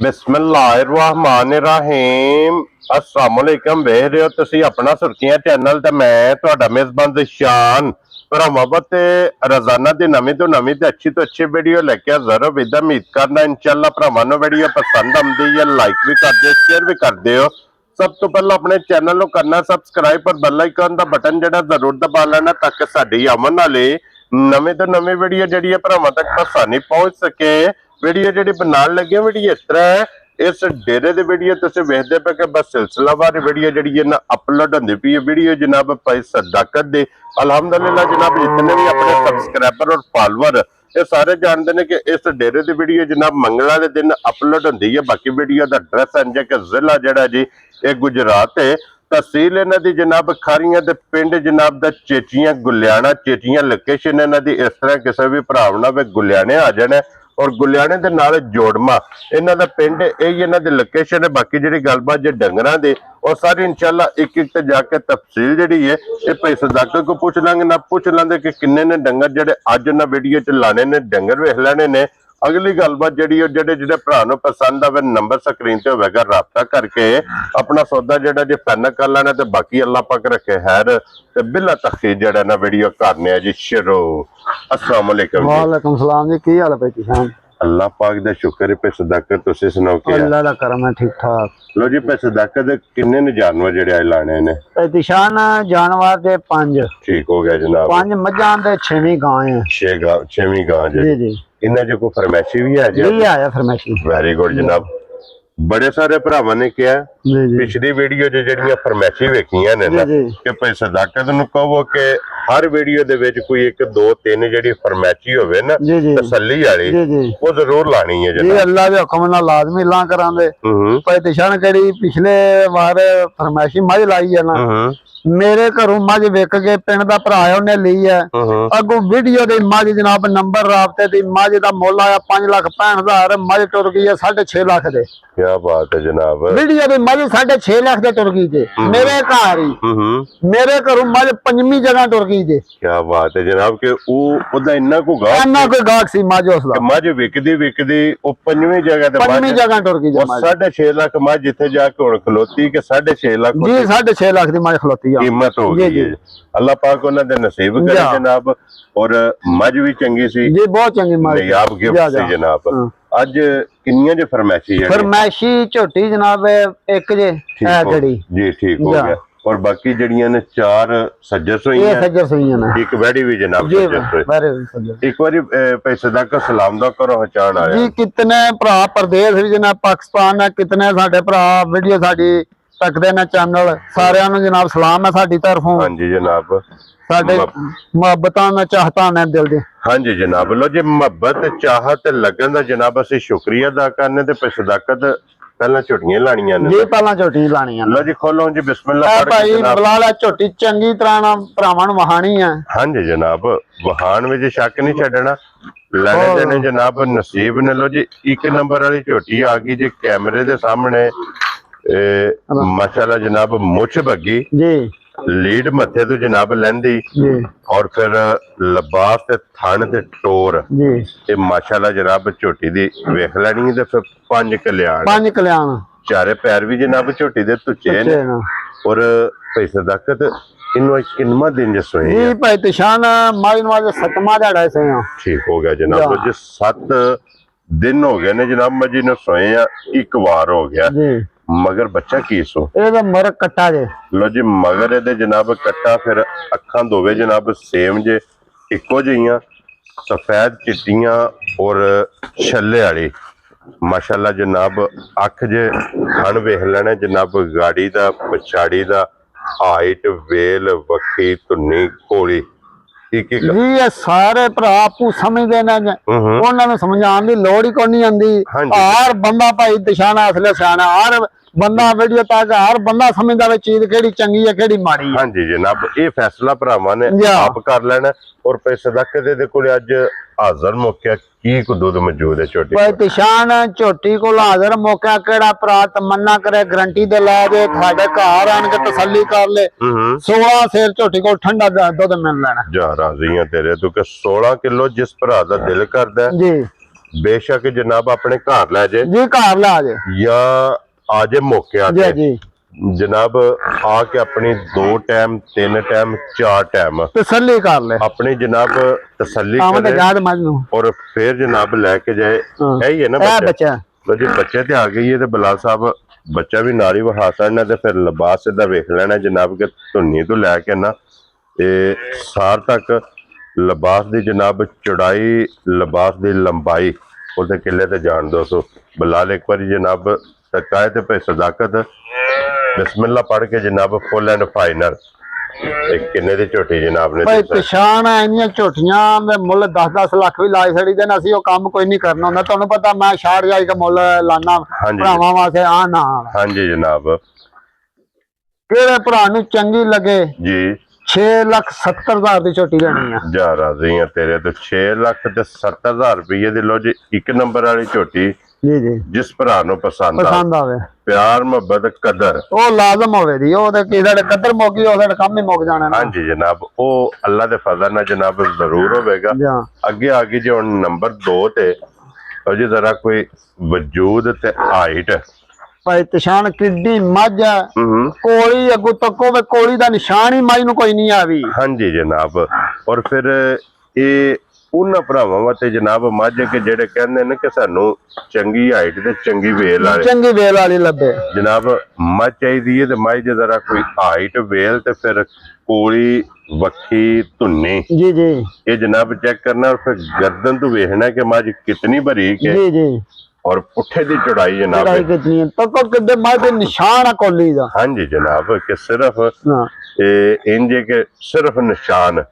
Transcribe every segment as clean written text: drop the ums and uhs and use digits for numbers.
बिस्मिल्लाहिर्रहमानिर्रहीम अस्सलाम वालेकुम। वेख रहे हो तुसी अपना सुर्खियां चैनल ते मैं तुहाडा मेजबान दिशान भरावां ते रोजाना दी नवीं तो नवीं ते अच्छी वीडियो लेके हाजिर हो। विद उम्मीद करना इंशाअल्लाह भरावां नूं वीडियो पसंद आउंदी है, लाइक भी कर दिओ, शेयर भी कर दिओ। सब तो पहले अपने चैनल को करना सबसक्राइब और बेल आइकन का बटन जड़ा जरूर दबा लेना ताकि साडी आवन वाली नवीं तो नवीं वीडियो जी भरावां तक आसानी पहुंच सके। वीडियो जी बनाने लगे वीडियो इस तरह है, इस डेरे दी वीडियो तुसीं वेखदे पे कि बस सिलसिलावार वीडियो जी है ना अपलोड होंदी पई है। वीडियो जनाब भाई सदाकत दी अल्हम्दुलिल्लाह जनाब जितने भी अपने सबसक्राइबर और फॉलोअर ये सारे जानते हैं कि इस डेरे की वीडियो जनाब मंगल वाले दिन अपलोड होंदी है। बाकी वीडियो का एड्रैस है कि जिला जड़ा जी ये गुजरात है, तहसील इन्हां दी जनाब खारियां ते पिंड जनाब दा चेचियां गुलियाना। चेचियां लोकेशन इन्हां दी इस तरह किसी भी भरा ना वे गुलियाने आ जाना और गुलियाने दे नाल जोड़मा इन्हां दा पिंड यही इन्हां दी लोकेशन है। बाकी जिहड़ी गलबात जे डंगरां दी और सारी इंशाअल्लाह एक एक ते जाके तफसील जिहड़ी है ये भाई सदाकत को पूछ लांगे ना पूछ लांगे कि किन्ने ने डंगर जिहड़े अज ना वीडियो च लाने ने डंगर वेख लेने ने। अगली गलबात जी जेडे जेडे भरा नूं पसंद आवे नंबर स्क्रीन ते होवेगा राबता करके अपना सौदा जेड़ा जे फाइनल कर लेना ते बाकी अल्लाह पाक रखे खैर ते बिला तखीर जेड़ा ना वीडियो करने जी शुरू। अस्सलाम वालेकुम। वालेकुम सलाम जी, की हाल है भाई किसान? अल्लाह पाक दा शुक्र है। पे सदाकत तुसी सुनाओ क्या? अल्लाह दा करम है, ठीक ठाक। लो जी पे सदाकत किन्ने ने जानवर जेड़े आज लाने ने? दिशान जानवर दे 5 ठीक हो गया जनाब। 5 मज्जां ते 6वीं गां है। 6वीं गां जी जी इन्हें जो कोई फरमाइशी भी है जी? आया फरमाइशी। वेरी गुड जनाब। बड़े सारे भरावां ने क्या पिछली वीडियो जड़ियां फरमाइशी वेखियां ने ना कि भाई सदाकत नूं कहो कि हर वीडियो दे विच कोई 1 2 3 जेडी फरमाइशी होवे ना तसल्ली वाली वो जरूर लानी है जी। अल्लाह दे हुक्म नाल लाजमी ला करांदे। भाई दिशान केड़ी पिछले वार फरमाइशी मज लाई है ना, मेरे घरों मझ विक के पिंड दा भरा है उन्हें ली है। अगों वीडियो दी मझ जनाब नंबर राबते दी मझ दा मुल आया 5,65,000, मझ टुर गई है 6.5 लाख दे। क्या बात है जनाब। वीडियो दी मझ 6.5 लाख दे टुर गई जे मेरे घर ही। मेरे घरों मझ 5वीं जगह टुर गई जे। क्या बात है जनाब के ओदा इन्ना को गाहक सी मझ उसदा मझ विकदी ओ 5वीं जगह ते 5वीं जगह टुर गई जे। 6.5 लाख मझ जिथे जाके हुण खलोती के 6.5 लाख जी 6.5 लाख दी मझ खलोती है, कीमत हो गई है। अल्लाह पाक उन्हां दे नसीब करे जनाब। और मझ भी चंगी सी जी, बहुत चंगी मझ आप गिफ्ट सी जनाब। आज किन्नियां जे फरमाइशी झोटी जनाब एक जे है गड़ी जी, ठीक हो गया। और बाकी जड़ियां ने 4 सज्जर सोईयां ने, एक वैडी भी जनाब सज्जर। एक बारी भाई सदाकत सलाम दा करो हचान आया जी। कितने भरा प्रदेश भी जनाब पाकिस्तान है, कितने साडे भरा वीडियो साडी तकदे ने चैनल, सारियां नूं जनाब सलाम है साडी तरफों। हां जी जनाब, साडे मुहब्बतां ने चाहतां ने दिल दे। हाँ जी जनाब। लो जी मुहब्बत चाहत लगन दा जनाब असीं शुक्रिया अदा करने ते सदाकत पहला झोटियां लानियां ने जी। पहला झोटी लानियां। लो जी खोलो जी बिस्मिल्लाह भाई बलाला झोटी चंगी तरह ना भरावां नूं वहाणी है। हाँ जी जनाब वहाण विच शक नहीं छड्डना, लेने देने जनाब नसीब ने। लो जी 1 नंबर वाली झोटी आ गई जी कैमरे दे सामने। माशाल्लाह जनाब मुछ बग्गी जी, लीड मथे तो जनाब लेंदी और फिर लबास ते थन ते टोर जी माशाल्लाह जनाब झोटी दी वेख लैनी ते फिर 5 कल्याण चारे पैर भी जनाब झोटी दे तुचे ने। और भाई सदाकत इन्हों किन्नवा दिन सोए जी भाई तिशान माई नवाज 7वां दिहाड़ा से। ठीक हो गया जनाब जी 7 दिन हो गए ने जनाब मजी ने सोए एक बार हो गया जी। मगर बच्चा की सो मगर कट्टा जे। लो जी मगर ए जनाब कट्टा, फिर अखां दोवे जनाब सेम जे इको जिहियां सफेद चिट्टियां और छल्ले वाली माशाल्लाह जनाब। अख जे खन वेख लेना जनाब गाड़ी दा पछाड़ी दा हाइट वेल वक्खी धुन्नी घोड़ी जी। ये सारे भरा आपू समझदे ने, उन्हां नूं समझाउण दी लोड़ ही कोई नहीं आंदी। हर बंदा भाई दिशाना असले सियाना, हर बंदा वीडियो तक हर बंदा समझदा वे चीज केड़ी चंगी है केड़ी माड़ी है। हां जी जनाब ये फैसला भरावां ने आप कर लेना। और पे सदाकत दे कोल अज हाजिर मौका की को दूध मौजूद है छोटी भाई दिशान झोटी को हाजिर मौका केड़ा भरा तमन्ना करे गारंटी दे ला दे साडे घर आन के तसल्ली कर ले। 16 सेर झोटी को ठंडा दूध मिल लेना जा राजी हां तेरे तू के 16 किलो जिस भरा दा दिल करदा जी ਬੇਸ਼ੱਕ ਜਨਾਬ ਆਪਣੇ ਘਰ ਲੈ ਜੇ ਜੀ ਘਰ ਲਾ ਜੇ ਜਾਂ ਆ ਜੇ ਮੌਕੇ ਜੀ ਤੇ ਜੀ ਜਨਾਬ ਆ ਕੇ ਆਪਣੀ 2 ਟਾਈਮ 3 ਟਾਈਮ 4 ਟਾਈਮ ਤਸੱਲੀ ਕਰ ਲੈ ਆਪਣੀ ਜਨਾਬ ਤਸੱਲੀ ਆਵਾਂ ਤੇ ਕਰੇ ਯਾਦ ਮੱਝ ਨੂੰ ਔਰ ਫਿਰ ਜਨਾਬ ਲੈ ਕੇ ਜਾਏ। ਇਹੀ ਹੈ ਨਾ ਇਹ ਬੱਚਾ ਬੱਚਾ ਜੇ ਬੱਚੇ ਤੇ ਆ ਗਈ ਹੈ ਤੇ ਬਲਾਲ ਸਾਹਿਬ ਬੱਚਾ ਵੀ ਨਾਲ ਹੀ ਵਹਾ ਸਕਣਾ ਤੇ ਫਿਰ ਲਿਬਾਸ ਸਿੱਧਾ ਵੇਖ ਲੈਣਾ ਜਨਾਬ ਕਿ ਧੁੰਨੀ ਤੋਂ ਲੈ ਕੇ ਨਾ ਤੇ ਸਾਰ ਤੱਕ ਲਿਬਾਸ ਦੀ ਜਨਾਬ ਚੌੜਾਈ ਲਿਬਾਸ ਦੀ ਲੰਬਾਈ ਉਹਦੇ ਕਿੱਲੇ ਤੇ ਜਾਣ ਦੋ ਸੋ ਬਲਾਲ ਇੱਕ ਵਾਰੀ ਜਨਾਬ ਤਕਾਏ ਤੇ ਭਈ ਸਦਾਕਤ ਬਿਸਮਿਲ੍ਲਾ ਪੜ੍ਹ ਕੇ ਜਨਾਬ ਫੁੱਲ ਐਂਡ ਫਾਈਨਲ ਕਿੰਨੇ ਦੀ ਝੋਟੀ ਜਨਾਬ ਨੇ ਭਾਈ ਪਛਾਣ ਇੰਨੀਆਂ ਝੋਟੀਆਂ ਦੇ ਮੁੱਲ 10-10 ਲੱਖ ਵੀ ਲਾ ਛੜੀ ਦੇ ਨਾ ਅਸੀਂ ਉਹ ਕੰਮ ਕੋਈ ਨਹੀਂ ਕਰਨਾ ਹੁੰਦਾ ਤੁਹਾਨੂੰ ਪਤਾ ਮੈਂ ਛਾੜ ਜਾਈ ਦਾ ਮੁੱਲ ਲਾਣਾ ਭਰਾਵਾਂ ਵਾਸਤੇ ਆ ਨਾ ਹਾਂਜੀ ਜਨਾਬ ਕਿਹੜੇ ਭਰਾ ਨੂੰ ਚੰਗੀ ਲੱਗੇ ਜੀ 6,70,000 ਦੀ ਝੋਟੀ ਲੈਣੀ ਆ ਜਾ ਰਾਜ਼ੀ ਆ ਤੇਰੇ ਤੋਂ 6,70,000 ਰੁਪਏ ਦੀ ਲੋ ਜੀ 1 ਨੰਬਰ ਵਾਲੀ ਝੋਟੀ ਜੀ ਜੀ ਜਿਸ ਭਰਾ ਨੂੰ ਪਸੰਦ ਆਵੇ ਪਿਆਰ ਮੁਹੱਬਤ ਕਦਰ ਉਹ ਲਾਜ਼ਮ ਹੋਵੇ ਦੀ ਉਹਦੇ ਕਿਹੜਾ ਕਦਰ ਮੁੱਕੀ ਉਹਦਾ ਕੰਮ ਹੀ ਮੁੱਕ ਜਾਣਾ ਹਾਂਜੀ ਜਨਾਬ ਉਹ ਅੱਲਾ ਦੇ ਫਜ਼ਲ ਨਾਲ ਜਨਾਬ ਜ਼ਰੂਰ ਹੋਵੇਗਾ ਅੱਗੇ ਆ ਗਈ ਜੀ ਹੁਣ ਨੰਬਰ 2 ਤੇ ਉਹ ਜੀ ਜ਼ਰਾ ਕੋਈ ਵਜੂਦ ਤੇ ਹਾਈਟ ਭਾਈ ਤਸ਼ਾਨ ਕਿੱਡੀ ਮੱਝ ਹੈ ਕੋਲੀ ਅੱਗੂ ਤੱਕੋ ਵੇ ਕੋਲੀ ਦਾ ਨਿਸ਼ਾਨ ਹੀ ਮੱਝ ਨੂੰ ਕੋਈ ਨਹੀਂ ਆਵੀ ਹਾਂਜੀ ਜਨਾਬ ਔਰ ਫਿਰ ਇਹ ਉਹਨਾਂ ਭਰਾਵਾਂ ਵਾਸਤੇ ਜਨਾਬ ਮੱਝ ਕਿ ਜਿਹੜੇ ਕਹਿੰਦੇ ਨੇ ਕਿ ਸਾਨੂੰ ਚੰਗੀ ਹਾਈਟ ਤੇ ਚੰਗੀ ਵੇਲ ਵਾਲੀ ਲੱਭੇ ਜਨਾਬ ਮੱਝ ਚਾਹੀਦੀ ਹੈ ਤੇ ਮੱਝ ਦੇ ਜ਼ਰਾ ਕੋਈ ਹਾਈਟ ਵੇਲ ਤੇ ਫਿਰ ਕੋਲੀ ਵੱਖੀ ਧੁੰਨੀ ਜੀ ਜੀ ਇਹ ਜਨਾਬ ਚੈੱਕ ਕਰਨਾ और फिर गर्दन तो देखना कि मझ कितनी बारीक है जी जी और पुट्ठे दी चौड़ाई जनाब कितनी है तको कितने मझ दे निशान है कोली दा हाँ जी जनाब कि सिर्फ इंज के सिर्फ निशान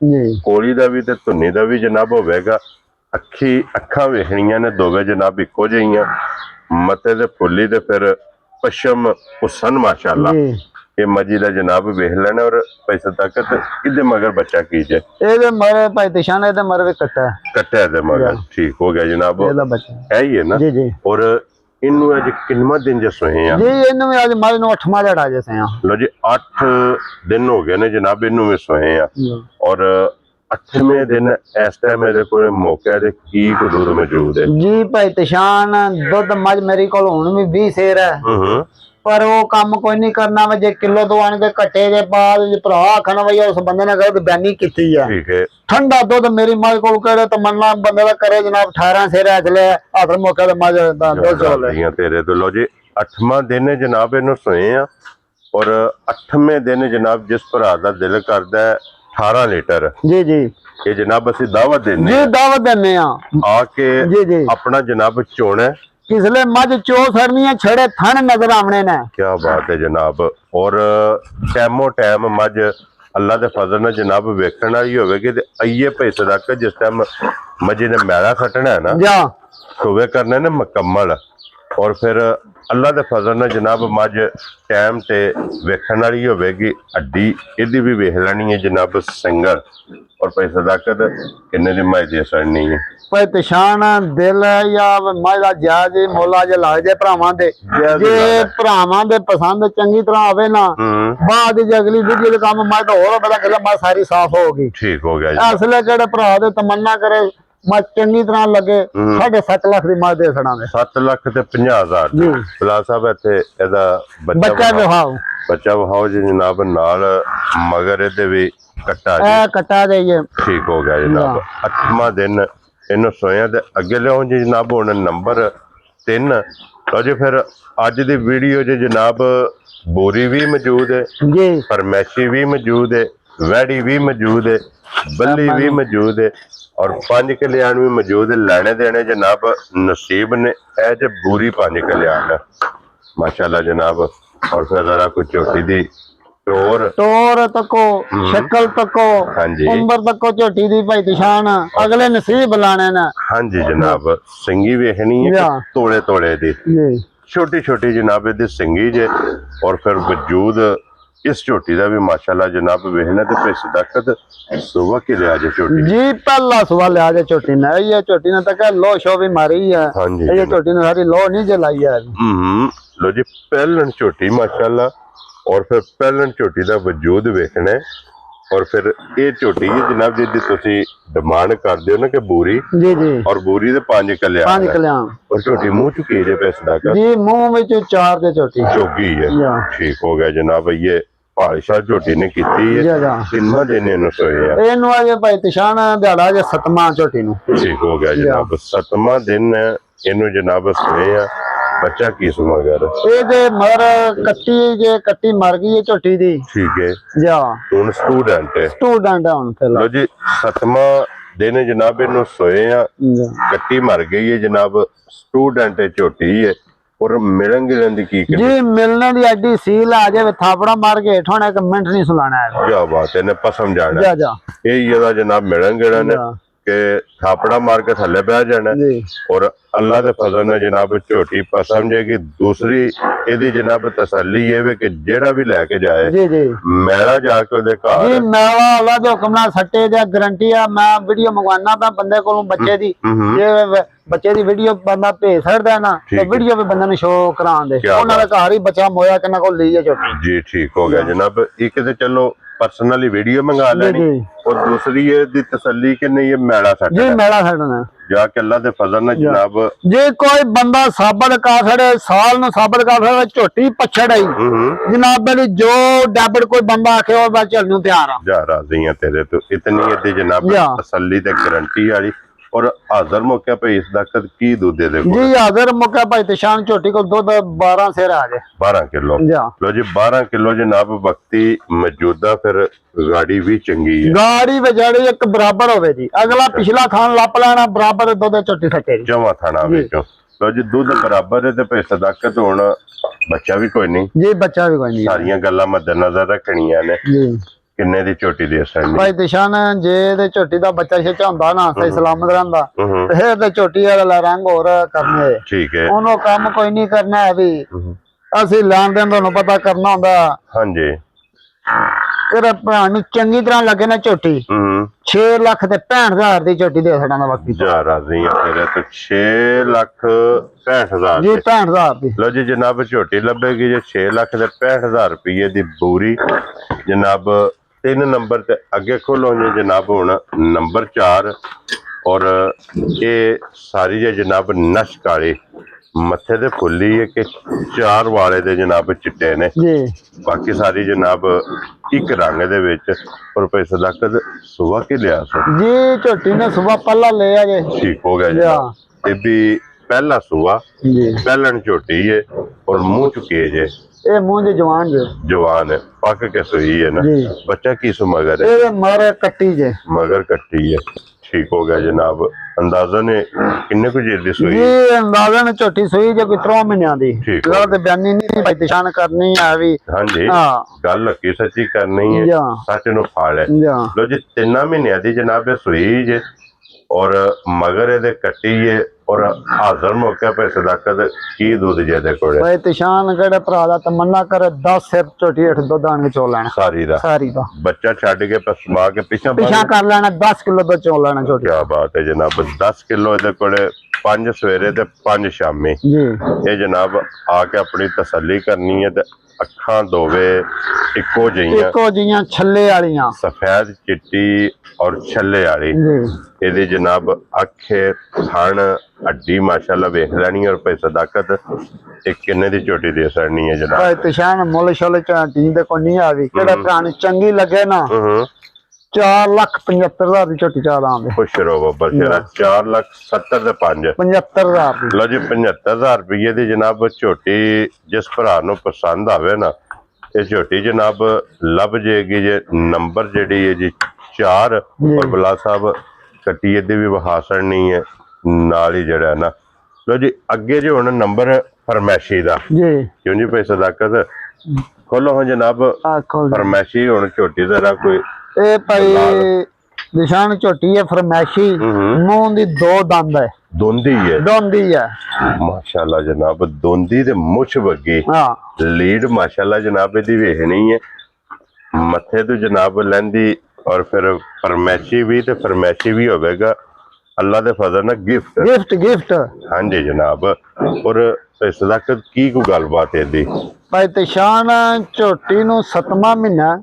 कोली दा भी ते धुन्नी दा भी जनाब होवेगा अखी अखा वेखनियां ने दोवे जनाब इको जिहियां मते दे फुल्ली ते फिर पश्चिम हुसन माशाअल्लाह ये मजी दा जनाब वेख लेना और पैसा ताकत इदे मगर बच्चा कीजे एदे मरे भाई दिशाने दे मरे भी कट्टा दे मगर ठीक हो गया जनाब एदा बच्चा है ही है ना जी जी और इन्नु आज किन्ना दिन जे सोए हैं जी इन्नु में आज मज नु 8वां दिहाड़ा जे से लो जी 8 दिन हो गए ने जनाब इन्नु में सोए हैं और 8वें दिन इस टाइम मेरे को मौके दे की कदूर मौजूद है जी भाई तशान दुध मज मेरी कोल हुन भी 20 शेर है पर वो काम कोई नहीं करना वे जे किलो दो आने के कट्टे जे बाद भरा आखना भई उस बंदे ने गलत बयानी कीती है ठीक है ठंडा दुध मेरी मज कोल केड़े तमन्ना बंदे दा करे जनाब 18 शेर चले आखर मौके ते मज दा दुध चले तेरे तो लो जी 8वां दिन जनाब इन्नु सोए हैं और 8वें दिन जनाब जिस भरा दा दिल करदा है 18 लीटर जी जी ये जनाब असि दावत देने जी दावत देने आके जी जी अपना जनाब चोना किसले मज चो सरनियां छड़े थन नजर आने ने क्या बात है जनाब और टाइमो टाइम मज अल्लाह दे फजल ने जनाब वेखण वाली होवेगी ते आइए भाई सदाकत जिस टाइम मजी ने मैला सटना है ना सुबह करने ने मुकम्मल और फिर अल्लाह दे फजल ने जनाब मज टाइम ते वेखण वाली होवेगी हड्डी इहदी भी वेख लैनी है जनाब सिंगर और भाई सदाकत किन्ने दी मज दे सड़नी है भाई तशान दिल या मजा जायज मोला जे लग जाए भरावां दे जे भरावां दे पसंद चंगी तरह आवे ना बाद च अगली वीडियो दे काम मैं तो होर पता चला मैं सारी साफ होगी ठीक हो गया असले केड़े भरा दे तमन्ना करे मैं चंगी तरह लगे 7.5 लाख दी मैं दे छड़ा दे 7 लाख ते 50,000 जी बिलाल साहब इत्थे एदा बच्चा वहाओ जी जनाब नाल मगर इहदे भी कट्टा जाइए ठीक हो गया जनाब 8वां दिन इन्हों सोया ते अगे लियाओ जी जनाब हुण नंबर 3 लो जी फिर अज दी वीडियो च जनाब बोरी भी मौजूद है जी फरमैशी भी मौजूद है वैड़ी भी मौजूद है बल्ली भी मौजूद है और 5 कल्याण भी मौजूद है लैने देने जनाब नसीब ने ए जे पूरी 5 कल्याण माशाल्लाह जनाब और फिर जरा कुछ झोटी दी टोर तको शक्ल तको उम्र तको झोटी दी भाई दिशान अगले नसीब लाने ना हाँ जी जनाब सिंगी वेखनी है तोड़े तोड़े दी छोटी छोटी जनाब दी सिंगी जे और फिर वजूद इस झोटी का भी माशाल्लाह जनाब वेखना ते पे सदाकत सुबह की लिया जे झोटी जी पहला सुबह लिया जे झोटी ने ये झोटी ने तक लो शो भी मारी है हां जी ये झोटी ने सारी लो नहीं जलाई है लो जी पहलन झोटी माशाल्लाह और फिर पहलन झोटी का वजूद वेखना ਔਰ ਫਿਰ ਇਹ ਝੋਟੀ ਹੈ ਜਨਾਬ ਜਿਹਦੀ ਤੁਸੀਂ ਡਿਮਾਂਡ ਕਰਦੇ ਹੋ ਨਾ ਕਿ ਬੂਰੀ जी जी ਔਰ ਬੂਰੀ ਦੇ 5 ਕਲਿਆਣ 5 कल्याण ਔਰ ਝੋਟੀ ਮੂੰਹ ਚੁੱਕੀ ਜੇ ਪੈਸਦਾ ਕਰ जी मुंह में जो 4 दे चोटी ਚੋਗੀ ਹੈ या ਠੀਕ ਹੋ ਗਿਆ ਜਨਾਬ ਇਹ ਭਾਲਸ਼ਾ ਝੋਟੀ ਨੇ ਕੀਤੀ ਹੈ या या ਕਿੰਨਾ ਦਿਨ ਇਹਨੂੰ ਸੋਏ ਆ ਇਹਨੂੰ ਅਜੇ ਭਾਈ ਤਿਸ਼ਾਨ ਦਿਹਾੜਾ ਜੇ 7ਵਾਂ ਝੋਟੀ ਨੂੰ ਠੀਕ ਹੋ ਗਿਆ ਜਨਾਬ 7ਵਾਂ ਦਿਨ ਇਹਨੂੰ ਜਨਾਬ ਸੋਏ ਆ ਬੱਚਾ ਕੀ ਸੁਮਾਗਰ ਇਹਦੇ ਮਰ ਕੱਟੀ ਮਰ ਗਈ ਹੈ ਝੋਟੀ ਦੀ ਠੀਕ ਹੈ ਜਾ ਹੁਣ ਸਟੂਡੈਂਟ ਹੈ ਸਟੂਡੈਂਟ ਆ ਹੁਣ ਲੋ ਜੀ 7ਵਾਂ ਦਿਨ ਜਨਾਬ ਇਹਨੂੰ ਸੋਏ ਆ ਕੱਟੀ ਮਰ ਗਈ ਹੈ ਜਨਾਬ ਸਟੂਡੈਂਟ ਹੈ ਝੋਟੀ ਹੈ ਔਰ ਮਿਲਣ ਗਿਲਣ ਦੀ ਕੀ ਜੀ ਮਿਲਣੇ ਦੀ ਐਡੀ ਸੀਲ ਆ ਜਾਵੇ ਥਾਪੜਾ ਮਾਰ ਕੇ ਠੋਣਾ ਇੱਕ ਮਿੰਟ ਨਹੀਂ ਸੁਲਾਣਾ ਹੈ ਕਿਆ ਬਾਤ ਹੈ ਨੇ ਪਸਮ ਜਾਣਾ ਜਾ ਜਾ ਇਹ ਇਹਦਾ ਜਨਾਬ ਮਿਲਣ ਗਿਲਣ ਨੇ ਕਿ ਥਾਪੜਾ ਮਾਰ ਕੇ ਥੱਲੇ ਬਹਿ ਜਾਣਾ ਜੀ ਔਰ ਅੱਲਾ ਦੇ ਫਜ਼ਲ ਨਾਲ ਜਨਾਬ ਝੋਟੀ ਪਸਮ ਜਾਏਗੀ ਦੂਸਰੀ ਇਹਦੀ ਜਨਾਬ ਤਸੱਲੀ ਇਹ ਵੇ ਕਿ ਜਿਹੜਾ ਵੀ ਲੈ ਕੇ ਜਾਏ ਜੀ ਜੀ ਮੈਲਾ ਜਾ ਕੇ ਉਹਦੇ ਜੀ ਘਰ ਮੈਂ ਅੱਲਾ ਦੇ ਹੁਕਮ ਨਾਲ ਸੱਟੇ ਦੀ ਗਾਰੰਟੀ ਆ ਮੈਂ ਵੀਡੀਓ ਮੰਗਵਾਉਣਾ ਤਾਂ ਬੰਦੇ ਕੋਲੋਂ ਬੱਚੇ ਦੀ ਜੇ ਬੱਚੇ ਦੀ ਵੀਡੀਓ ਬੰਦਾ ਭੇਜ ਸਕਦਾ ਨਾ ਤੇ ਵੀਡੀਓ ਵੀ ਬੰਦੇ ਨੂੰ ਸ਼ੋਅ ਕਰਾਉਣ ਦੇ ਉਹਨਾਂ ਦੇ ਘਰ ਹੀ ਬੱਚਾ ਮੋਇਆ ਕਿੰਨਾ ਕੋਲ ਲਈ ਹੈ ਝੋਟੀ ਜੀ ਠੀਕ ਹੋ ਗਿਆ ਜਨਾਬ ਇੱਕ ਤੇ ਚਲੋ पर्सनली वीडियो मंगा लेनी और दूसरी ये दी तसल्ली के नहीं ये मेला सट जी मेला सटना जाके अल्लाह दे फजल ना जनाब जे कोई बंदा साबत का सड़े साल नु साबत का सड़े झोटी पछड़ आई जनाब वाली जो डेबिट कोई बंदा आखे और बात चलने तैयार आ जा राजी हैं तेरे तो इतनी है जनाब तसल्ली ते गारंटी वाली और हाजर मौके पे इस दखत की दूध दे दे जी हाजर मौके भाई तिशान झोटी को दूध 12 सेर आ जाए 12 किलो लो जी 12 किलो जनाब वक्ती मौजूदा फिर गाड़ी भी चंगी है गाड़ी बेचारी एक बराबर होवे जी अगला पिछला थान लप लेना बराबर दूध झोटी सटे जमा थाना विचों लो जी दूध बराबर है ते पे सदाकत होना बच्चा भी कोई नहीं जी बच्चा भी कोई नहीं सारियां गल्लां मद्देनजर रखणियां ने जी किन्ने दी ਝੋਟੀ ਦੇ ਅਸਲ ਭਾਈ ਦਿਸ਼ਾਨ ਜੇ ਇਹਦੇ ਝੋਟੀ ਦਾ ਬੱਚਾ ਛੇਚਾ ਹੁੰਦਾ ਨਾ ਸਹੀ ਸਲਾਮਤ ਰਹਿੰਦਾ ਫਿਰ ਤੇ ਝੋਟੀ ਵਾਲਾ ਰੰਗ ਹੋਰ ਕਰਨੇ ਠੀਕ ਹੈ ਉਹਨੂੰ ਕੰਮ ਕੋਈ ਨਹੀਂ ਕਰਨਾ ਹੈ ਵੀ ਅਸੀਂ ਲੈਣ ਦੇਣ ਤੁਹਾਨੂੰ ਪਤਾ ਕਰਨਾ ਹੁੰਦਾ ਹਾਂਜੀ ਤੇਰੇ ਭਰਾ ਨੂੰ ਚੰਗੀ ਤਰ੍ਹਾਂ ਲੱਗੇ ਨਾ ਝੋਟੀ 6 ਲੱਖ ਤੇ 65000 ਦੀ ਝੋਟੀ ਦੇ ਛੜਾਂ ਦਾ ਵਕਤ ਜਾ ਰਾਜ਼ੀ ਆ ਤੇਰੇ ਤੋਂ 6 ਲੱਖ 65000 ਜੀ 65000 ਦੀ ਲੋ ਜੀ ਜਨਾਬ ਝੋਟੀ ਲੱਭੇਗੀ ਜੇ 6 ਲੱਖ ਤੇ 65000 ਰੁਪਏ ਦੀ ਬੂਰੀ ਜਨਾਬ 3 ਨੰਬਰ ਤੇ ਅੱਗੇ ਖੋਲੋ ਜੀ ਜਨਾਬ ਹੁਣ ਨੰਬਰ 4 ਔਰ ਇਹ ਸਾਰੀ ਜੇ ਜਨਾਬ ਨਸ਼ ਕਾਲੀ ਮੱਥੇ ਤੇ ਫੁੱਲੀ ਹੈ ਕਿ 4 ਵਾਲੇ ਦੇ ਜਨਾਬ ਚਿੱਟੇ ਨੇ ਜੀ ਬਾਕੀ ਸਾਰੀ ਜਨਾਬ ਇੱਕ ਰੰਗ ਦੇ ਵਿੱਚ ਔਰ ਪੈਸੇ ਸਦਾਕਤ ਸੁਬਹ ਕੇ ਲਿਆ ਸੋ ਜੀ ਝੋਟੀ ਨੇ ਸਵੇਰ ਪੱਲਾ ਲਿਆ ਜੇ ਠੀਕ ਹੋ ਗਿਆ ਜਨਾਬ ਇਹ ਵੀ ਪਹਿਲਾ ਸੁਬਹ ਜੀ ਪਹਿਲਣ ਝੋਟੀ ਹੈ ਔਰ ਮੂੰਹ ਚੁੱਕੇ ਜੇ ਇਹ ਮੂੰਹ ਦੀ ਜਵਾਨ ਜੇ जवान है पक के सोई है ना बच्चा की सो मगर है ਇਹ ਮਾਰੇ ਕੱਟੀ ਜੇ मगर कट्टी है ठीक हो गया जनाब अंदाजा ने किन्ने को जेर दी सोई ਇਹ ਅੰਦਾਜ਼ਾ ਨੇ ਝੋਟੀ ਸੂਈ ਜੇ ਕੋਈ 3 ਮਹੀਨਿਆਂ ਦੀ ਠੀਕ ਲੋ ਤੇ ਬਿਆਨੀ ਨਹੀਂ ਭਾਈ ਨਿਸ਼ਾਨ ਕਰਨੀ ਆ ਵੀ हाँ जी ਹਾਂ गल हकी सच्ची करनी है ਜਾਂ सच नु फाड़ है ਜਾਂ लो जी 3 महीने दी जनाब सोई जे और मगर ए कट्टी है और हाजर मौके पे सदाकत की दूध जे कोले ਭਾਈ ਤਿਸ਼ਾਨ ਕਿਹੜੇ ਭਰਾ ਦਾ ਤਮੰਨਾ ਕਰ 10 ਸਿਰ ਝੋਟੀ ਹੇਠ ਦੁੱਧ ਆਣ ਕੇ ਚੋ ਲੈਣਾ सारी दा ਸਾਰੀ ਦਾ बच्चा छड़ के पसमा के पीछे ਪਿਛਾ ਕਰ ਲੈਣਾ 10 ਕਿਲੋ ਦੁੱਧ ਚੋ ਲੈਣਾ ਝੋਟੀ क्या बात है जनाब 10 किलो ए कोले 5 सवेरे ते 5 शामी ਜੀ ਇਹ ਜਨਾਬ ਆ ਕੇ ਆਪਣੀ ਤਸੱਲੀ ਕਰਨੀ ਹੈ ਤੇ ਅੱਖਾਂ ਦੋਵੇ ਇੱਕੋ ਜਿਹੀਆਂ ਇੱਕੋ ਜੀਆਂ ਛੱਲੇ ਵਾਲੀਆਂ ਸਫੈਦ ਚਿੱਟੀ ਔਰ ਛੱਲੇ ਵਾਲੀ ਜੀ ਇਹਦੀ ਜਨਾਬ ਅੱਖੇ ਥਣ ਹੱਡੀ ਮਾਸ਼ਾਅੱਲਾ ਵੇਖ ਲੈਣੀ ਔਰ ਪੈ ਸਦਾਕਤ ਇਹ ਕਿੰਨੇ ਦੀ ਝੋਟੀ ਦੇ ਸਰਨੀ ਹੈ ਜਨਾਬ ਭਾਈ ਤਿਸ਼ਾਨ ਮੁੱਲ ਛੋਲੇ ਝਾਟੀ ਦੇ ਕੋ ਨਹੀਂ ਆਵੀ ਕਿਹੜਾ ਭਰਾ ਨੂੰ ਚੰਗੀ ਲੱਗੇ ਨਾ 4,75,000 ਦੀ ਝੋਟੀ ਚਾਹ ਆਉਂਦੇ ਖੁਸ਼ ਰਹੋ ਬੱਬਾ ਤੇਰਾ 4,70,000 ਦੇ 5 75,000 ਦੀ ਲਓ ਜੀ 75,000 ਰੁਪਏ ਦੀ ਜਨਾਬ ਝੋਟੀ ਜਿਸ ਭਰਾ ਨੂੰ ਪਸੰਦ ਆਵੇ ਨਾ ਇਹ ਝੋਟੀ ਜਨਾਬ ਲੱਭ ਜੇਗੀ ਜੇ ਨੰਬਰ ਜਿਹੜੀ ਹੈ ਜੀ 4 ਔਰ ਬਲਾ ਸਾਹਿਬ ਕੱਟੀ ਇਹਦੇ ਵੀ ਵਹਾਸਣ ਨਹੀਂ ਹੈ ਨਾਲ ਹੀ ਜਿਹੜਾ ਨਾ ਲਓ ਜੀ ਅੱਗੇ ਜੋ ਹੁਣ ਨੰਬਰ ਫਰਮੈਸ਼ੀ ਦਾ ਜੀ ਕਿਉਂ ਜੀ ਪੈਸਾ ਦਾਕਤ ਖੋਲੋ ਹਾਂ ਜਨਾਬ ਆਖੋ ਫਰਮੈਸ਼ੀ ਹੁਣ ਝੋਟੀ ਦਾ ਕੋਈ ਇਹ ਭਾਈ ਨਿਸ਼ਾਨ ਝੋਟੀ ਹੈ ਫਰਮੈਸ਼ੀ ਮੂੰਹ ਦੀ 2 ਦੰਦ ਹੈ ਦੋਂਦੀ ਹੈ ਦੋਂਦੀ ਹੈ ਮਾਸ਼ਾਅੱਲਾ ਜਨਾਬ ਦੋਂਦੀ ਤੇ ਮੁੱਛ ਵੱਗੀ ਹਾਂ ਲੀਡ ਮਾਸ਼ਾਅੱਲਾ ਜਨਾਬ ਇਹਦੀ ਵੇਖਣੀ ਹੈ ਮੱਥੇ ਤੋਂ ਜਨਾਬ ਲੈਂਦੀ ਔਰ ਫਿਰ ਫਰਮੈਸ਼ੀ ਵੀ ਹੋਵੇਗਾ ਅੱਲਾ ਦੇ ਫਜ਼ਲ ਨਾਲ ਗਿਫਟ ਹਾਂਜੀ ਜਨਾਬ ਔਰ ਸਦਾਕਤ ਕੀ ਕੋ ਗੱਲਬਾਤ ਹੈ ਦੀ ਭਾਈ ਤਿਸ਼ਾਨ ਝੋਟੀ ਨੂੰ 7ਵਾਂ ਮਹੀਨਾ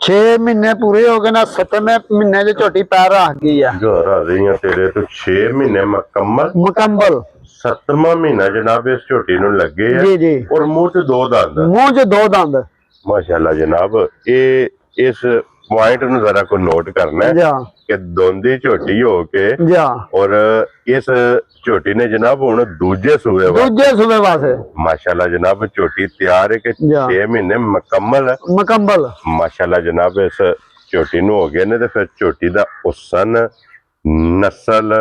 6 ਮਹੀਨੇ ਪੂਰੇ ਹੋ ਗਏ ਨਾ 7ਵੇਂ ਮਹੀਨੇ 'ਚ ਝੋਟੀ ਪੈਰ ਰੱਖ ਗਈ ਆ ਘਰ ਆ ਰਹੀਆਂ ਤੇਰੇ ਤੋਂ 6 ਮਹੀਨੇ ਮੁਕੰਮਲ ਮੁਕੰਮਲ 7ਵਾਂ ਮਹੀਨਾ ਜਨਾਬ ਇਸ ਝੋਟੀ ਨੂੰ ਲੱਗੇ ਆ ਜੀ ਜੀ ਔਰ ਮੂੰਹ 'ਚ 2 ਦੰਦ ਮੂੰਹ 'ਚ 2 ਦੰਦ ਮਾਸ਼ਾਅੱਲਾ ਜਨਾਬ ਇਹ ਇਸ ਪੁਆਇੰਟ ਨੂੰ ਜ਼ਰਾ ਕੋ ਨੋਟ ਕਰਨਾ ਹੈ ਜਾ ਕਿ ਦੋਂਦੀ ਝੋਟੀ ਹੋ ਕੇ ਜਾ ਔਰ ਇਸ ਝੋਟੀ ਨੇ ਜਨਾਬ ਹੁਣ ਦੂਜੇ ਸੂਏ ਵਾ ਦੂਜੇ ਸੂਬੇ ਵਾਸਤੇ ਮਾਸ਼ਾਅੱਲਾ ਜਨਾਬ ਝੋਟੀ ਤਿਆਰ ਹੈ ਕਿ ਜਾ। 6 ਮਹੀਨੇ ਮੁਕੰਮਲ ਮੁਕੰਮਲ ਮਾਸ਼ਾਅੱਲਾ ਜਨਾਬ ਇਸ ਝੋਟੀ ਨੂੰ ਹੋ ਗਏ ਨੇ ਤੇ ਫਿਰ ਝੋਟੀ ਦਾ ਹੁਸਨ ਨਸਲ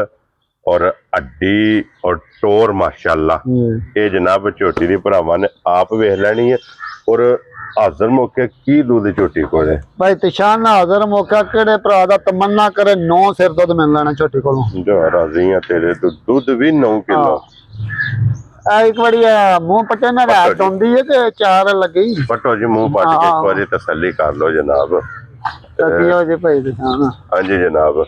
ਔਰ ਅੱਡੀ ਔਰ ਟੋਰ ਮਾਸ਼ਾਅੱਲਾ ਇਹ ਜਨਾਬ ਝੋਟੀ ਦੀ ਭਰਾਵਾਂ ਨੇ ਆਪ ਵੇਖ ਲੈਣੀ ਹੈ ਔਰ ਹਾਜ਼ਰ ਮੌਕੇ ਕੀ ਦੁੱਧ ਝੋਟੀ ਕੋਲੇ ਭਾਈ ਤਿਸ਼ਾਨ ਹਾਜ਼ਰ ਮੌਕਾ ਕਿਹੜੇ ਭਰਾ ਦਾ ਤਮੰਨਾ ਕਰੇ 9 ਸਿਰ ਦੁੱਧ ਮਿਲ ਲੈਣਾ ਛੋਟੀ ਕੋਲੋਂ ਜੋ ਰਾਜ਼ੀਆਂ ਤੇਰੇ ਤੋਂ ਦੁੱਧ ਵੀ 9 ਕਿਲੋ ਆ ਇੱਕ ਵਾਰੀ ਮੂੰਹ ਪੱਟੇ ਨਾਲ ਰਾਤ ਆਉਂਦੀ ਹੈ ਕਿ 4 ਲੱਗੀ ਪਟੋ ਜੀ ਮੂੰਹ ਪੱਟ ਕੇ ਇੱਕ ਵਾਰੀ ਤਸੱਲੀ ਕਰ ਲਓ ਜਨਾਬ ਤਾਂ ਕੀ ਹੋ ਜੇ ਭਾਈ ਤਿਸ਼ਾਨ ਹਾਂਜੀ ਜਨਾਬ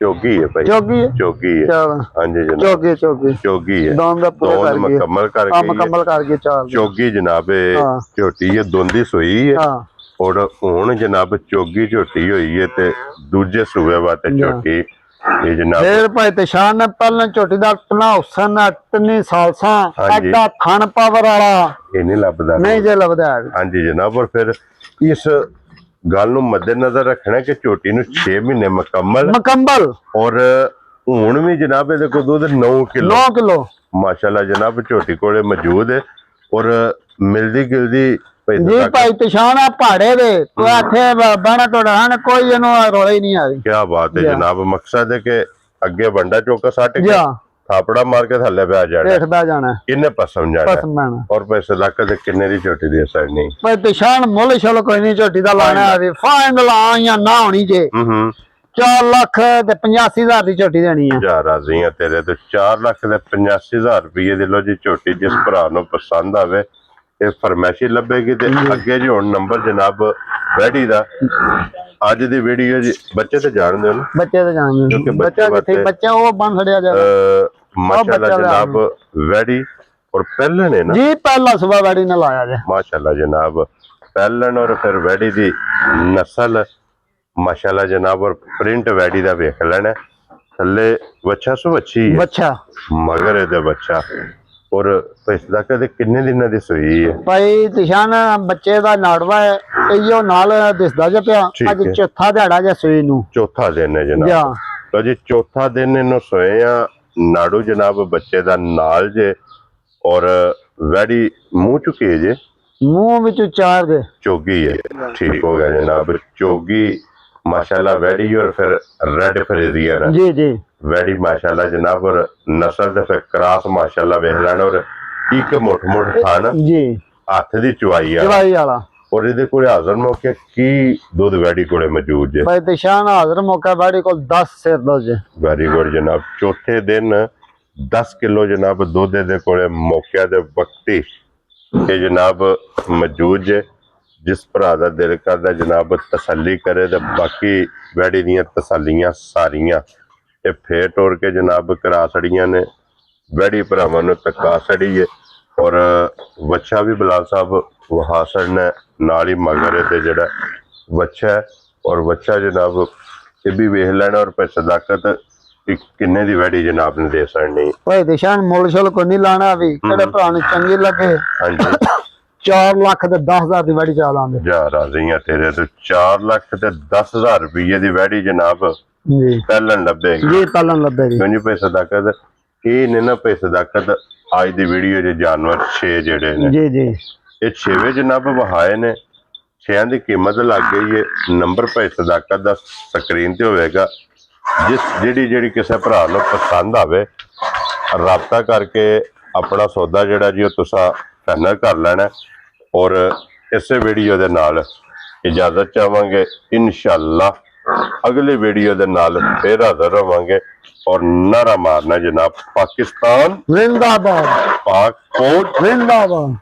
ਚੋਗੀ ਹੈ ਭਾਈ ਜੋਗੀ ਹੈ ਚੋਗੀ ਹੈ ਚਲ ਹਾਂਜੀ ਜਨਾਬ ਚੋਗੀ ਚੋਗੀ ਹੈ ਦੰਦ ਦਾ ਪੂਰਾ ਦੋਂਦ ਕਰ ਗਈ ਮੁਕੰਮਲ ਕਰ ਆ ਗਈ ਮੁਕੰਮਲ ਕਰ ਗਈ 4 ਚੋਗੀ ਜਨਾਬ ਇਹ ਹਾਂ। ਝੋਟੀ ਹੈ ਦੋਂਦੀ ਸੋਈ ਹੈ ਹਾਂ ਔਰ ਹੁਣ ਜਨਾਬ ਚੋਗੀ ਝੋਟੀ ਹੋਈ ਹੈ ਤੇ ਦੂਜੇ ਸੂਬੇ ਵਾਸਤੇ ਝੋਟੀ ਇਹ ਜਨਾਬ ਫੇਰ ਭਾਈ ਤਿਸ਼ਾਨ ਨੇ ਪਹਿਲਾਂ ਝੋਟੀ ਦਾ ਟਨਾ ਹੁਸਨ ਟਨੀ ਸਾਲਸਾ ਹਾਂਜੀ। ਐਡਾ ਥਣ ਪਾਵਰ ਵਾਲਾ ਇਹ ਨਹੀਂ ਲੱਭਦਾ ਨਹੀਂ ਜੇ ਲੱਭਦਾ ਹੈ। ਹਾਂਜੀ ਜਨਾਬ ਔਰ ਫਿਰ ਇਸ ਗੱਲ ਨੂੰ ਮੱਦੇਨਜ਼ਰ ਰੱਖਣਾ ਕਿ ਝੋਟੀ ਨੂੰ 6 ਮਹੀਨੇ ਮੁਕੰਮਲ ਮੁਕੰਮਲ ਔਰ ਹੁਣ ਵੀ ਜਨਾਬ ਇਹਦੇ ਕੋਲ ਦੁੱਧ 9 ਕਿਲੋ 9 ਕਿਲੋ ਮਾਸ਼ਾਅੱਲਾ ਜਨਾਬ ਝੋਟੀ ਕੋਲੇ ਮੌਜੂਦ ਹੈ ਔਰ ਮਿਲਦੀ ਗਿਲਦੀ ਜੀ ਭਾਈ ਤਿਸ਼ਾਨ ਆ ਪਹਾੜੇ ਦੇ ਤੂੰ ਇੱਥੇ ਬਾਣਾ ਟੋੜਾ ਹਨ ਕੋਈ ਇਹਨੂੰ ਰੋਲਾ ਹੀ ਨਹੀਂ ਆਈ ਕੀ ਬਾਤ ਹੈ ਜਨਾਬ ਮਕਸਦ ਹੈ ਕਿ ਅੱਗੇ ਵੰਡਾ ਚੋਕਾ ਸੱਟ ਕੇ ਜਾ ਥਾਪੜਾ ਮਾਰ ਕੇ ਥੱਲੇ ਪਿਆ ਜਾਣਾ ਦੇਖਦਾ ਜਾਣਾ ਕਿੰਨੇ ਪਸਮ ਜਾਣਾ ਪਸਮਾਣਾ ਔਰ ਪੈਸੇ ਲੱਕ ਤੇ ਕਿੰਨੇ ਦੀ ਝੋਟੀ ਦੀ ਅਸਰ ਨਹੀਂ ਭਾਈ ਤਿਸ਼ਾਨ ਮੁੱਲ ਛਲ ਕੋਈ ਨਹੀਂ ਝੋਟੀ ਦਾ ਲਾਣਾ ਆ ਵੀ ਫਾਈਨਲ ਆ ਜਾਂ ਨਾ ਹੋਣੀ ਜੇ ਹੂੰ 4 ਲੱਖ ਤੇ 85,000 ਦੀ ਝੋਟੀ ਦੇਣੀ ਆ ਜਾ ਰਾਜ਼ੀਆਂ ਤੇਰੇ ਤੇ 4 ਲੱਖ ਤੇ 85,000 ਰੁਪਏ ਦੇ ਲੋ ਜੀ ਝੋਟੀ ਜਿਸ ਭਰਾ ਨੂੰ ਪਸੰਦ ਆਵੇ ਇਹ ਫਰਮੈਸ਼ੀ ਲੱਭੇਗੀ ਤੇ ਅੱਗੇ ਜੀ ਹੁਣ ਨੰਬਰ ਜਨਾਬ ਵੈਡੀ ਦਾ ਅੱਜ ਦੀ ਵੀਡੀਓ ਜੀ ਬੱਚੇ ਤੇ ਜਾਣਦੇ ਹੋ ਨਾ ਬੱਚੇ ਤੇ ਜਾਣਦੇ ਕਿਉਂਕਿ ਬੱਚਾ ਕਿੱਥੇ ਬੱਚਾ ਉਹ ਬੰਨ ਖੜਿਆ ਜਾ ਮਾਸ਼ਾਅੱਲਾ ਜਨਾਬ ਵੈਡੀ ਔਰ ਪਹਿਲਣ ਹੈ ਨਾ ਜੀ ਪਹਿਲਾ ਸਵੇਰ ਵਾੜੀ ਨੇ ਲਾਇਆ ਜੇ ਮਾਸ਼ਾਅੱਲਾ ਜਨਾਬ ਪਹਿਲਣ ਔਰ ਫਿਰ ਵੈਡੀ ਦੀ ਨਸਲ ਮਾਸ਼ਾਅੱਲਾ ਜਨਾਬ ਔਰ ਪ੍ਰਿੰਟ ਵੈਡੀ ਦਾ ਵੇਖ ਲੈਣਾ ਥੱਲੇ ਬੱਚਾ ਸੋ ਅੱਛੀ ਹੈ ਬੱਚਾ ਮਗਰ ਇਹਦੇ ਬੱਚਾ ਔਰ ਪੈਸਾ ਕਦੇ ਕਿੰਨੇ ਦਿਨਾਂ ਦੀ ਸੋਈ ਹੈ ਭਾਈ ਤਿਸ਼ਾਨ ਬੱਚੇ ਦਾ ਨਾੜਵਾ ਹੈ ਇਹੋ ਨਾਲ ਦਿਸਦਾ ਜਿਹਾ ਪਿਆ ਅੱਜ ਚੌਥਾ ਦਿਹਾੜਾ ਜਿਹਾ ਸੂਈ ਨੂੰ ਚੌਥਾ ਦਿਨ ਹੈ ਜਨਾਬ ਜਾ ਤਾਂ ਜੀ ਚੌਥਾ ਦਿਨ ਇਹਨੂੰ ਸੋਏ ਆ ਨਾੜੂ ਜਨਾਬ ਬੱਚੇ ਦਾ ਨਾਲ ਜੇ ਔਰ ਵੈੜੀ ਮੂੰਹ ਚੁੱਕੇ ਜੇ ਮੂੰਹ ਵਿੱਚ 4 ਦੇ ਚੋਗੀ ਹੈ ਠੀਕ ਹੋ ਗਿਆ ਜਨਾਬ ਚੋਗੀ माशाल्लाह वैडी और फिर रेड फ्रेजियर जी जी वैडी माशाल्लाह जनाब और नस्ल दे फिर क्रॉस माशाल्लाह वेख लेना और एक मोट खान जी हथ दी चवाई वाला और ਇਹਦੇ ਕੋਲੇ ਹਾਜ਼ਰ ਮੌਕੇ ਕੀ ਦੁੱਧ ਵੈਡੀ ਕੋਲੇ ਮੌਜੂਦ ਜੇ ਭਾਈ ਤਿਸ਼ਾਨ ਹਾਜ਼ਰ ਮੌਕਾ ਵੈਡੀ ਕੋਲ 10 ਸਿਰ ਦੁੱਧ ਜੇ ਵੈਰੀ ਗੁੱਡ ਜਨਾਬ ਚੌਥੇ ਦਿਨ 10 ਕਿਲੋ ਜਨਾਬ ਦੁੱਧ ਦੇ ਕੋਲੇ ਮੌਕਿਆ ਦੇ ਵਕਤੀ ਇਹ ਜਨਾਬ ਮੌਜੂਦ ਜੇ जिस भरा का दिल करता जनाब तसली करे तो बाकी वैडी दियां तसलियां सारियां ये फेर टोर के जनाब करा छड़ियां ने वैडी भरावां नूं तका छड़ी है और बच्चा भी बिलाल साहब वहा छड़ना नाल ही मगर ते जिहड़ा बच्चा है और बच्चा जनाब ये भी वेख लेना और फिर सदाकत किन्ने दी वैडी जनाब ने दे छड़नी भाई तिशान मुल शुल को नहीं लाना भी किहड़े भरा नूं चंगी लगे हां जी 4 ਲੱਖ ਤੇ 10,000 ਦੀ ਵੈੜੀ ਚਾ ਲਾਂਗੇ ਜਾ ਰਾਜ਼ੀਆਂ ਤੇਰੇ ਤੇ 4 ਲੱਖ ਤੇ 10,000 ਰੁਪਏ ਦੀ ਵੈੜੀ ਜਨਾਬ ਜੀ ਪਹਿਲਣ ਲੱਭੇਗੀ ਜੀ ਪਹਿਲਣ ਲੱਭੇਗੀ ਕਿਉਂਕਿ ਪੈਸਾ ਸਦਾਕਤ ਇਹ ਨੇ ਨਾ ਪੈਸਾ ਸਦਾਕਤ ਅੱਜ ਦੀ ਵੀਡੀਓ ਦੇ ਜਾਨਵਰ 6 ਜਿਹੜੇ ਨੇ ਜੀ ਜੀ ਇਹ 6ਵੇਂ ਜਨਾਬ ਵਹਾਏ ਨੇ 6 ਦੀ ਕੀਮਤ ਲੱਗ ਗਈ ਹੈ ਨੰਬਰ ਪੈਸਾ ਸਦਾਕਤ ਦਾ ਸਕਰੀਨ ਤੇ ਹੋਵੇਗਾ ਜਿਹੜੀ ਕਿਸੇ ਭਰਾ ਨੂੰ ਪਸੰਦ ਆਵੇ ਰਾਬਤਾ ਕਰਕੇ ਆਪਣਾ ਸੌਦਾ ਜਿਹੜਾ ਜੀ ਉਹ ਤੁਸੀਂ फाइनल कर लेना और इस वीडियो दे नाल इजाजत चाहांगे इंशाअल्लाह अगली वीडियो दे नाल फिर हाजिर होवांगे और नारा मारना जनाब पाकिस्तान जिंदाबाद पाक कोट जिंदाबाद।